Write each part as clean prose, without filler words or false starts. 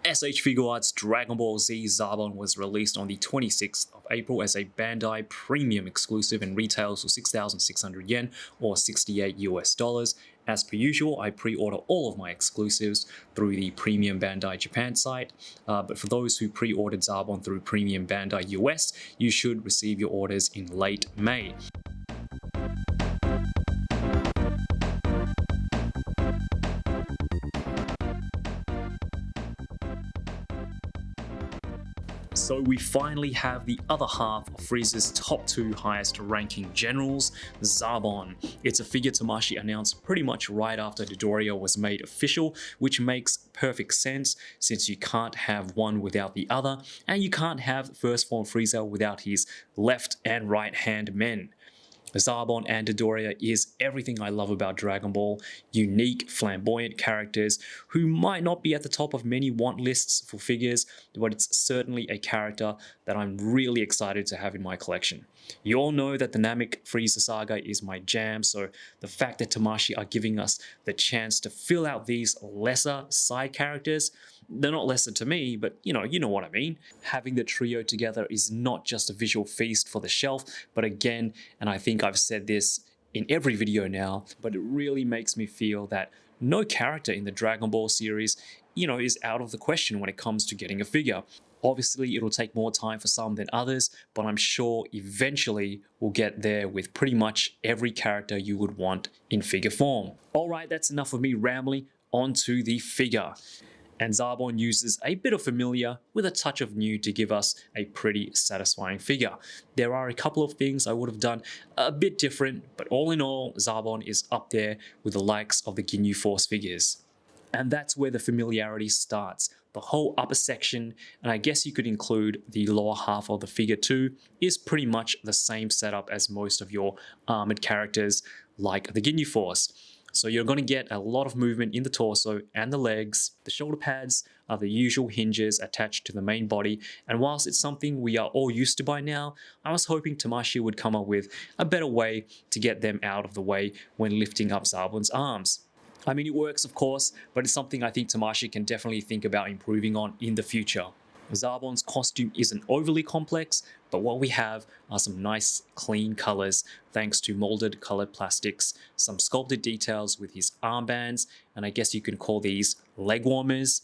S.H.FIGUARTS Dragon Ball Z Zarbon was released on the 26th of April as a Bandai premium exclusive and retails for 6,600 yen or $68 US. As per usual, I pre-order all of my exclusives through the premium Bandai Japan site, but for those who pre-ordered Zarbon through premium Bandai US, you should receive your orders in late May. So we finally have the other half of Frieza's top two highest ranking generals, Zarbon. It's a figure Tamashii announced pretty much right after Dodoria was made official, which makes perfect sense since you can't have one without the other, and you can't have First Form Frieza without his left and right hand men. Zarbon and Dodoria is everything I love about Dragon Ball, unique, flamboyant characters who might not be at the top of many want lists for figures, but it's certainly a character that I'm really excited to have in my collection. You all know that the Namek Frieza saga is my jam, so the fact that Tamashii are giving us the chance to fill out these lesser side characters, they're not lesser to me, but you know what I mean. Having the trio together is not just a visual feast for the shelf, but again, and I think I've said this in every video now, but it really makes me feel that no character in the Dragon Ball series, is out of the question when it comes to getting a figure. Obviously, it'll take more time for some than others, but I'm sure eventually we'll get there with pretty much every character you would want in figure form. Alright, that's enough of me rambling. Onto the figure. And Zarbon uses a bit of familiar with a touch of new to give us a pretty satisfying figure. There are a couple of things I would have done a bit different, but all in all, Zarbon is up there with the likes of the Ginyu Force figures. And that's where the familiarity starts. The whole upper section, and I guess you could include the lower half of the figure too, is pretty much the same setup as most of your armored characters like the Ginyu Force. So you're going to get a lot of movement in the torso and the legs. The shoulder pads are the usual hinges attached to the main body, and whilst it's something we are all used to by now, I was hoping Tamashii would come up with a better way to get them out of the way when lifting up Zarbon's arms. I mean, it works of course, but it's something I think Tamashii can definitely think about improving on in the future. Zarbon's costume isn't overly complex, but what we have are some nice clean colors thanks to molded colored plastics, some sculpted details with his armbands, and I guess you can call these leg warmers,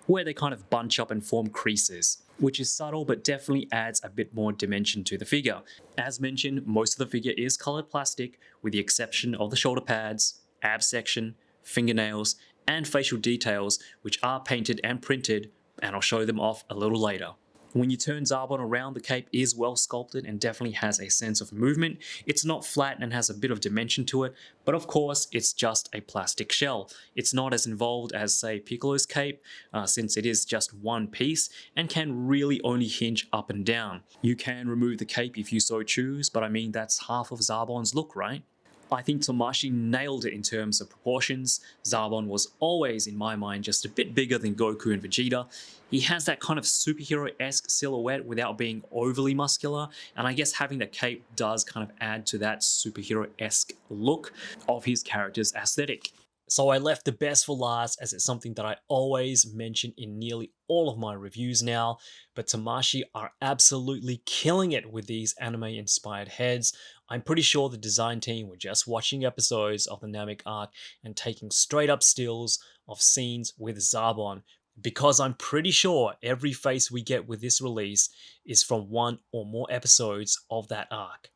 where they kind of bunch up and form creases, which is subtle but definitely adds a bit more dimension to the figure. As mentioned, most of the figure is colored plastic with the exception of the shoulder pads, ab section, fingernails, and facial details, which are painted and printed, and I'll show them off a little later. When you turn Zarbon around, the cape is well sculpted and definitely has a sense of movement. It's not flat and has a bit of dimension to it, but of course it's just a plastic shell. It's not as involved as, say, Piccolo's cape, since it is just one piece and can really only hinge up and down. You can remove the cape if you so choose, but I mean that's half of Zarbon's look, right? I think Tamashii nailed it in terms of proportions. Zarbon was always, in my mind, just a bit bigger than Goku and Vegeta. He has that kind of superhero-esque silhouette without being overly muscular, and I guess having the cape does kind of add to that superhero-esque look of his character's aesthetic. So I left the best for last as it's something that I always mention in nearly all of my reviews now, but Tamashii are absolutely killing it with these anime-inspired heads. I'm pretty sure the design team were just watching episodes of the Namek arc and taking straight up stills of scenes with Zarbon, because I'm pretty sure every face we get with this release is from one or more episodes of that arc.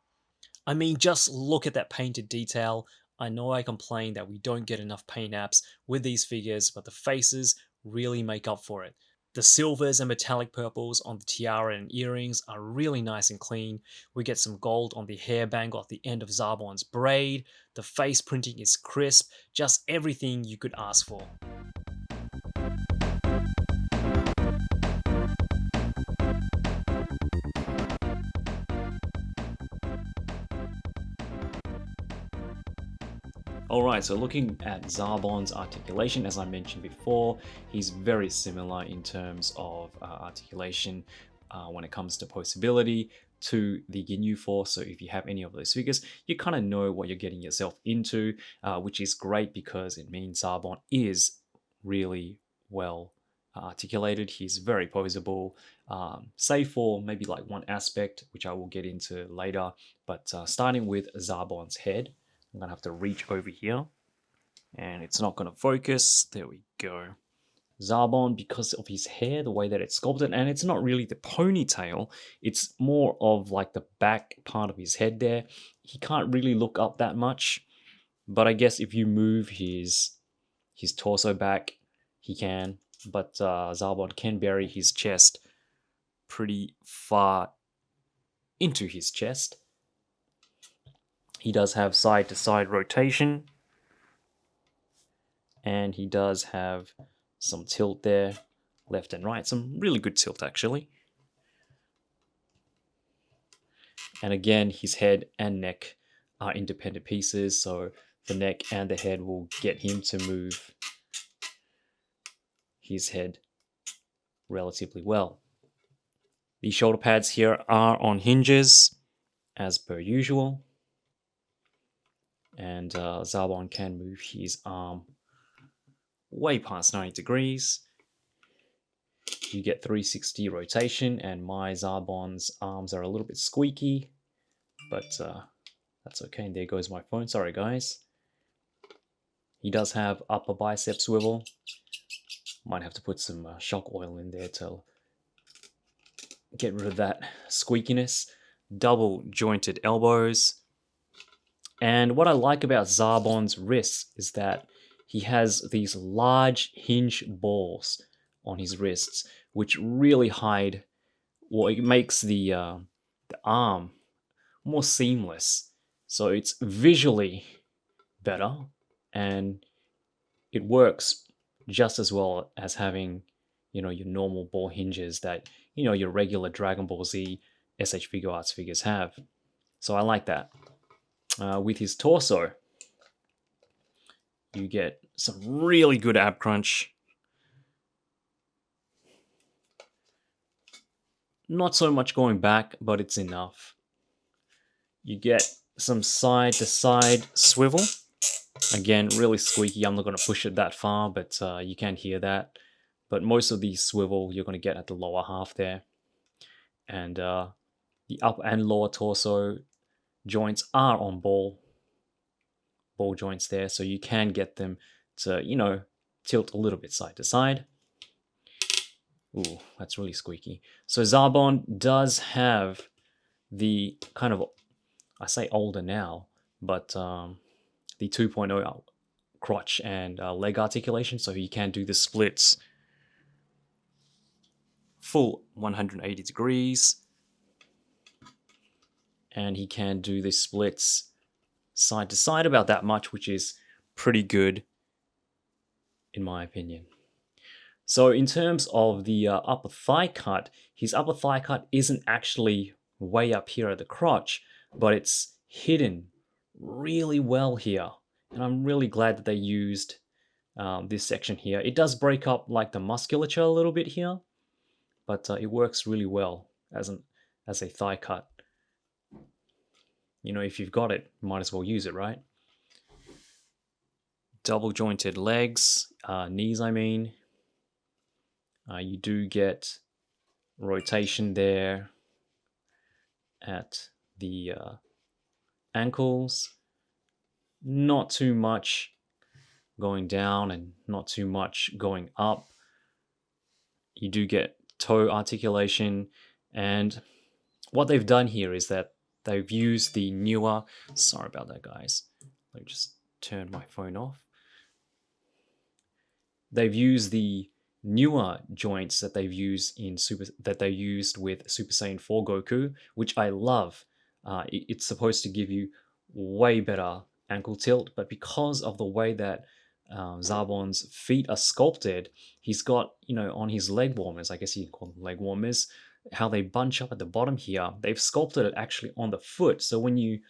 I mean, just look at that painted detail. I know I complain that we don't get enough paint apps with these figures, but the faces really make up for it. The silvers and metallic purples on the tiara and earrings are really nice and clean. We get some gold on the hair bangle at the end of Zarbon's braid. The face printing is crisp, just everything you could ask for. Alright, so looking at Zarbon's articulation, as I mentioned before, he's very similar in terms of articulation when it comes to posability to the Ginyu Force. So if you have any of those figures, you kind of know what you're getting yourself into, which is great because it means Zarbon is really well articulated. He's very poseable, save for maybe like one aspect, which I will get into later. But starting with Zarbon's head, I'm gonna have to reach over here, and it's not gonna focus. There we go. Zarbon, because of his hair, the way that it's sculpted, and it's not really the ponytail, it's more of like the back part of his head there. He can't really look up that much, but I guess if you move his torso back, he can. But Zarbon can bury his chest pretty far into his chest. He does have side-to-side rotation, and he does have some tilt there, left and right. Some really good tilt, actually. And again, his head and neck are independent pieces, so the neck and the head will get him to move his head relatively well. The shoulder pads here are on hinges, as per usual. And Zarbon can move his arm way past 90 degrees. You get 360 rotation, and my Zarbon's arms are a little bit squeaky, but that's okay. And there goes my phone. Sorry, guys. He does have upper bicep swivel. Might have to put some shock oil in there to get rid of that squeakiness. Double jointed elbows. And what I like about Zarbon's wrists is that he has these large hinge balls on his wrists, which really hide, well, it makes the arm more seamless. So it's visually better, and it works just as well as having, you know, your normal ball hinges that, you know, your regular Dragon Ball Z S.H.FIGUARTS figures have. So I like that. With his torso, you get some really good ab crunch. Not so much going back, but it's enough. You get some side to side swivel. Again, really squeaky. I'm not going to push it that far, but you can hear that. But most of the swivel you're going to get at the lower half there. And the upper and lower torso joints are on ball joints there, so you can get them to, you know, tilt a little bit side to side. Ooh, that's really squeaky. So Zarbon does have the kind of, I say older now, but the 2.0 crotch and leg articulation, so you can do the splits full 180 degrees, and he can do the splits side to side about that much, which is pretty good in my opinion. So in terms of the upper thigh cut, his upper thigh cut isn't actually way up here at the crotch, but it's hidden really well here. And I'm really glad that they used this section here. It does break up like the musculature a little bit here, but it works really well as a thigh cut. You know, if you've got it, might as well use it, right? Double jointed legs, knees I mean. You do get rotation there at the ankles. Not too much going down and not too much going up. You do get toe articulation, and what they've done here is that they've used the newer, sorry about that guys, let me just turn my phone off. They've used the newer joints that they've used in they used with Super Saiyan 4 Goku, which I love. It's supposed to give you way better ankle tilt, but because of the way that Zarbon's feet are sculpted, he's got, you know, on his leg warmers, I guess you can call them leg warmers, how they bunch up at the bottom here, they've sculpted it actually on the foot. So when you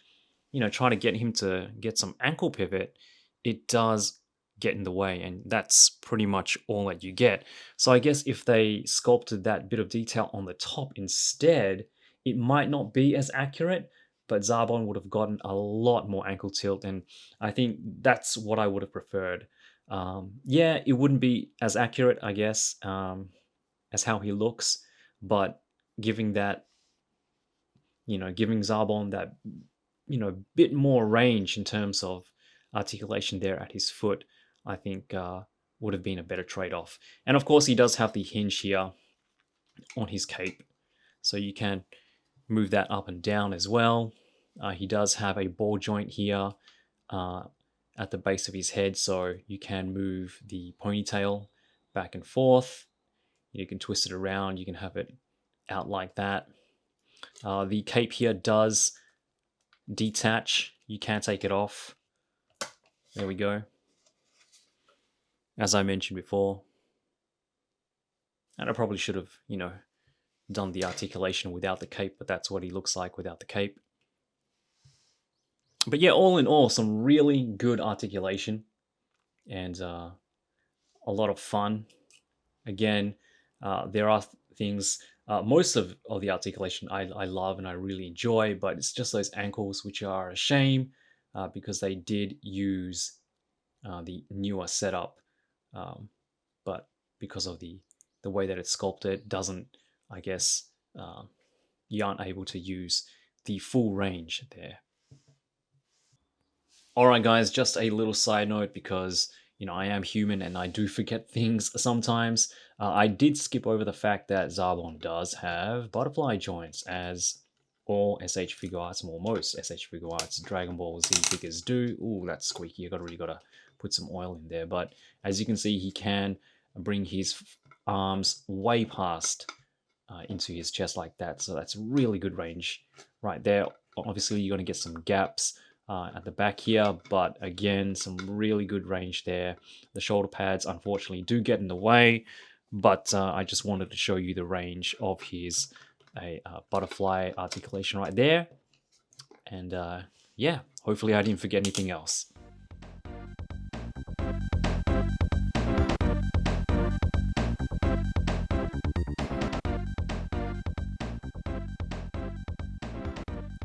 know, try to get him to get some ankle pivot, it does get in the way, and that's pretty much all that you get. So I guess if they sculpted that bit of detail on the top instead, it might not be as accurate, but Zarbon would have gotten a lot more ankle tilt, and I think that's what I would have preferred. Yeah, it wouldn't be as accurate, I guess, as how he looks, but giving that, giving Zarbon that, bit more range in terms of articulation there at his foot, I think would have been a better trade-off. And of course, he does have the hinge here on his cape, so you can move that up and down as well. He does have a ball joint here uh, at the base of his head, so you can move the ponytail back and forth. You can twist it around, you can have it out like that. The cape here does detach, you can take it off. There we go. As I mentioned before. And I probably should have, done the articulation without the cape, but that's what he looks like without the cape. But yeah, all in all, some really good articulation and a lot of fun. Again, there are things, most of the articulation I love and I really enjoy, but it's just those ankles which are a shame because they did use the newer setup, but because of the way that it's sculpted, doesn't, I guess, you aren't able to use the full range there. Alright guys, just a little side note because, I am human and I do forget things sometimes. I did skip over the fact that Zarbon does have butterfly joints, as all S.H.FIGUARTS, or most S.H.FIGUARTS Dragon Ball Z figures do. Ooh, that's squeaky. I really gotta put some oil in there. But as you can see, he can bring his arms way past into his chest like that. So that's really good range right there. Obviously, you're gonna get some gaps at the back here, but again, some really good range there. The shoulder pads unfortunately do get in the way, but I just wanted to show you the range of his butterfly articulation right there. And yeah, hopefully I didn't forget anything else.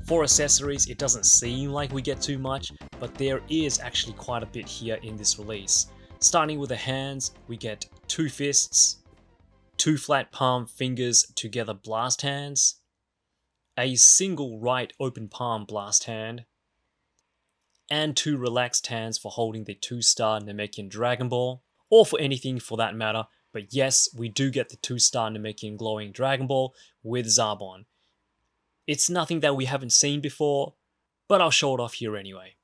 For accessories, it doesn't seem like we get too much, but there is actually quite a bit here in this release. Starting with the hands, we get 2 fists, 2 flat palm fingers together blast hands, a single right open palm blast hand, and 2 relaxed hands for holding the 2-star Namekian Dragon Ball, or for anything for that matter. But yes, we do get the 2-star Namekian glowing Dragon Ball with Zarbon. It's nothing that we haven't seen before, but I'll show it off here anyway.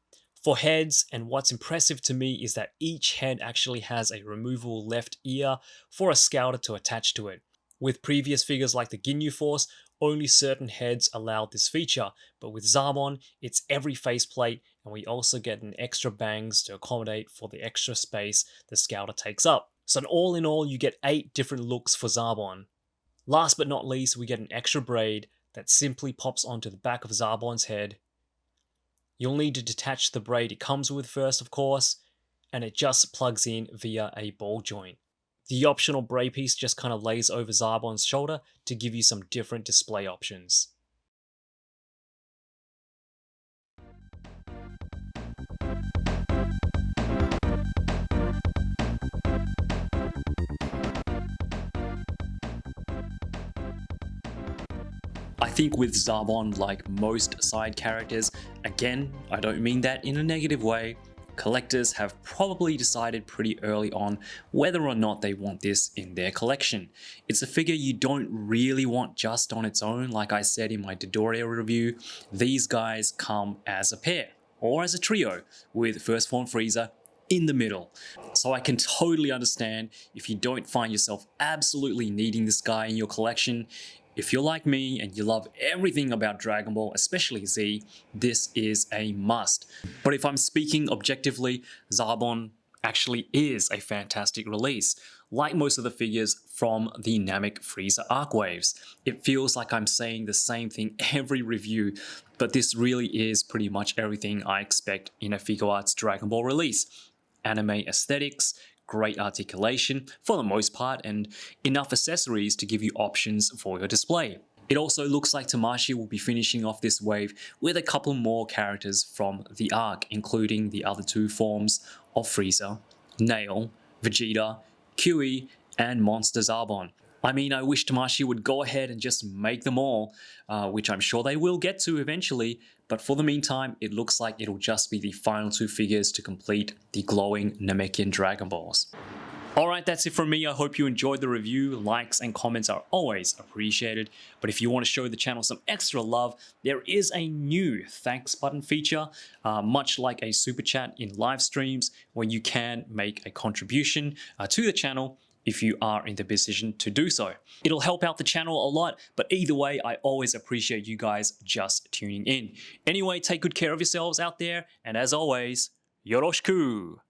For heads, and what's impressive to me is that each head actually has a removable left ear for a scouter to attach to it. With previous figures like the Ginyu Force, only certain heads allowed this feature, but with Zarbon, it's every faceplate, and we also get an extra bangs to accommodate for the extra space the scouter takes up. So all in all, you get 8 different looks for Zarbon. Last but not least, we get an extra braid that simply pops onto the back of Zarbon's head. You'll need to detach the braid it comes with first, of course, and it just plugs in via a ball joint. The optional braid piece just kind of lays over Zarbon's shoulder to give you some different display options. I think with Zarbon, like most side characters, again, I don't mean that in a negative way, collectors have probably decided pretty early on whether or not they want this in their collection. It's a figure you don't really want just on its own. Like I said in my Dodoria review, these guys come as a pair or as a trio with First Form Frieza in the middle. So I can totally understand if you don't find yourself absolutely needing this guy in your collection. If you're like me and you love everything about Dragon Ball, especially Z, this is a must. But if I'm speaking objectively, Zarbon actually is a fantastic release. Like most of the figures from the Namek Frieza arc waves. It feels like I'm saying the same thing every review, but this really is pretty much everything I expect in a Figuarts Dragon Ball release. Anime aesthetics, great articulation for the most part, and enough accessories to give you options for your display. It also looks like Tamashii will be finishing off this wave with a couple more characters from the arc, including the other 2 forms of Frieza Nail, Vegeta, Kiwi, and Monster Zarbon. I mean, I wish Tamashii would go ahead and just make them all, which I'm sure they will get to eventually, but for the meantime, it looks like it'll just be the final 2 figures to complete the glowing Namekian Dragon Balls. Alright, that's it from me. I hope you enjoyed the review. Likes and comments are always appreciated. But if you want to show the channel some extra love, there is a new thanks button feature, much like a super chat in live streams, where you can make a contribution to the channel if you are in the position to do so. It'll help out the channel a lot, but either way, I always appreciate you guys just tuning in. Anyway, take good care of yourselves out there, and as always, yoroshiku!